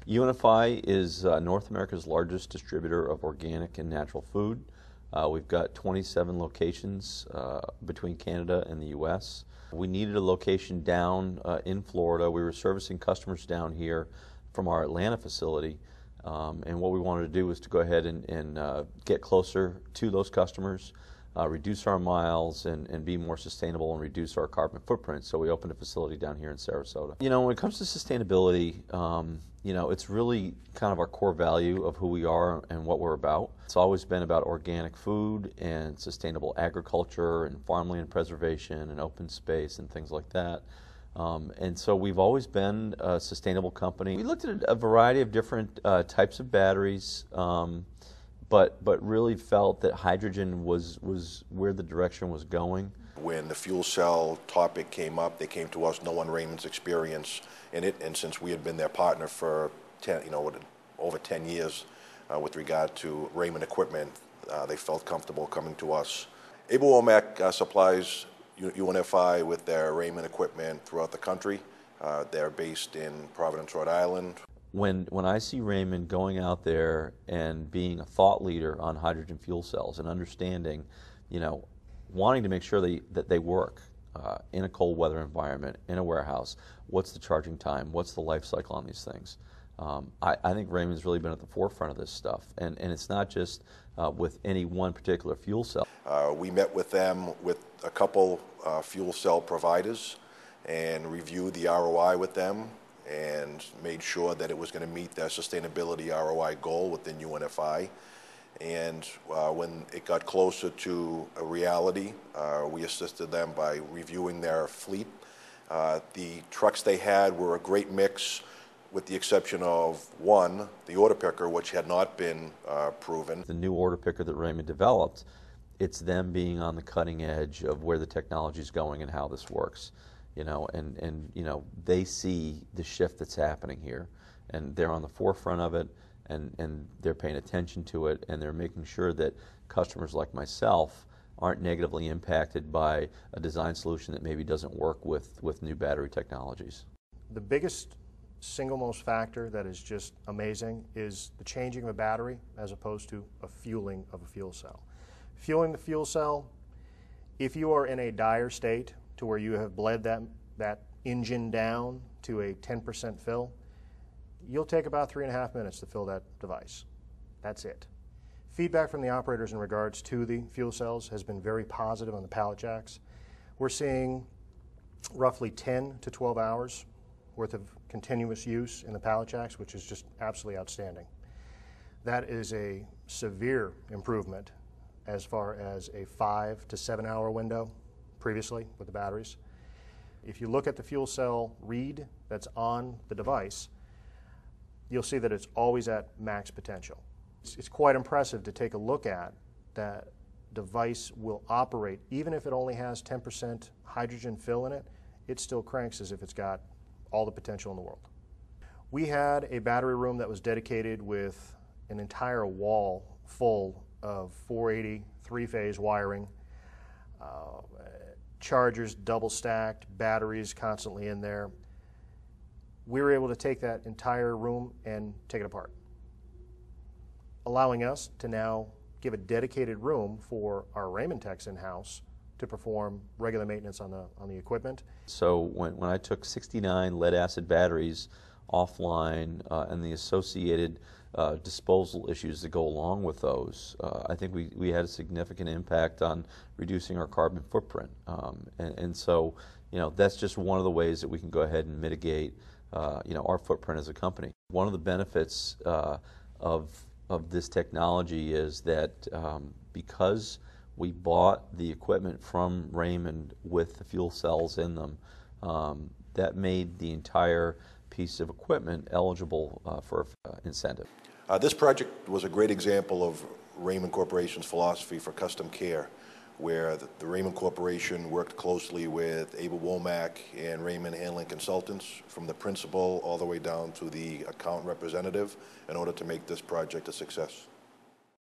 UNFI is North America's largest distributor of organic and natural food. We've got 27 locations between Canada and the U.S. We needed a location down in Florida. We were servicing customers down here from our Atlanta facility, and what we wanted to do was to go ahead and get closer to those customers, reduce our miles, and be more sustainable and reduce our carbon footprint. So we opened a facility down here in Sarasota. You know, when it comes to sustainability, you know, it's really kind of our core value of who we are and what we're about. It's always been about organic food and sustainable agriculture and farmland preservation and open space and things like that. And so we've always been a sustainable company. We looked at a variety of different types of batteries, but really felt that hydrogen was where the direction was going. When the fuel cell topic came up, they came to us knowing Raymond's experience in it, and since we had been their partner for over 10 years with regard to Raymond equipment, they felt comfortable coming to us. Able Womack supplies UNFI with their Raymond equipment throughout the country. They're based in Providence, Rhode Island. When I see Raymond going out there and being a thought leader on hydrogen fuel cells and understanding, you know, wanting to make sure that they work in a cold weather environment, in a warehouse, what's the charging time, what's the life cycle on these things. I think Raymond's really been at the forefront of this stuff, and it's not just with any one particular fuel cell. We met with them with a couple fuel cell providers and reviewed the ROI with them and made sure that it was going to meet their sustainability ROI goal within UNFI. And when it got closer to a reality, we assisted them by reviewing their fleet. The trucks they had were a great mix, with the exception of one, the order picker, which had not been proven. The new order picker that Raymond developed, it's them being on the cutting edge of where the technology is going and how this works. You know, and you know, they see the shift that's happening here, and they're on the forefront of it, and they're paying attention to it, and they're making sure that customers like myself aren't negatively impacted by a design solution that maybe doesn't work with new battery technologies. The biggest single most factor that is just amazing is the changing of a battery as opposed to a fueling of a fuel cell. Fueling the fuel cell, if you are in a dire state to where you have bled that engine down to a 10% fill, you'll take about 3.5 minutes to fill that device. That's it. Feedback from the operators in regards to the fuel cells has been very positive on the pallet jacks. We're seeing roughly 10 to 12 hours worth of continuous use in the pallet jacks, which is just absolutely outstanding. That is a severe improvement as far as a 5 to 7 hour window previously with the batteries. If you look at the fuel cell read that's on the device, you'll see that it's always at max potential. It's quite impressive to take a look at. That device will operate, even if it only has 10% hydrogen fill in it, it still cranks as if it's got all the potential in the world. We had a battery room that was dedicated with an entire wall full of 480 three-phase wiring, chargers double stacked, batteries constantly in there. We were able to take that entire room and take it apart, allowing us to now give a dedicated room for our Raymond techs in-house to perform regular maintenance on the equipment. So when I took 69 lead-acid batteries offline and the associated disposal issues that go along with those, I think we had a significant impact on reducing our carbon footprint. And so, you know, that's just one of the ways that we can go ahead and mitigate you know, our footprint as a company. One of the benefits of this technology is that because we bought the equipment from Raymond with the fuel cells in them, that made the entire piece of equipment eligible for incentive. This project was a great example of Raymond Corporation's philosophy for custom care, where the Raymond Corporation worked closely with Able Womack and Raymond Handling Consultants, from the principal all the way down to the account representative, in order to make this project a success.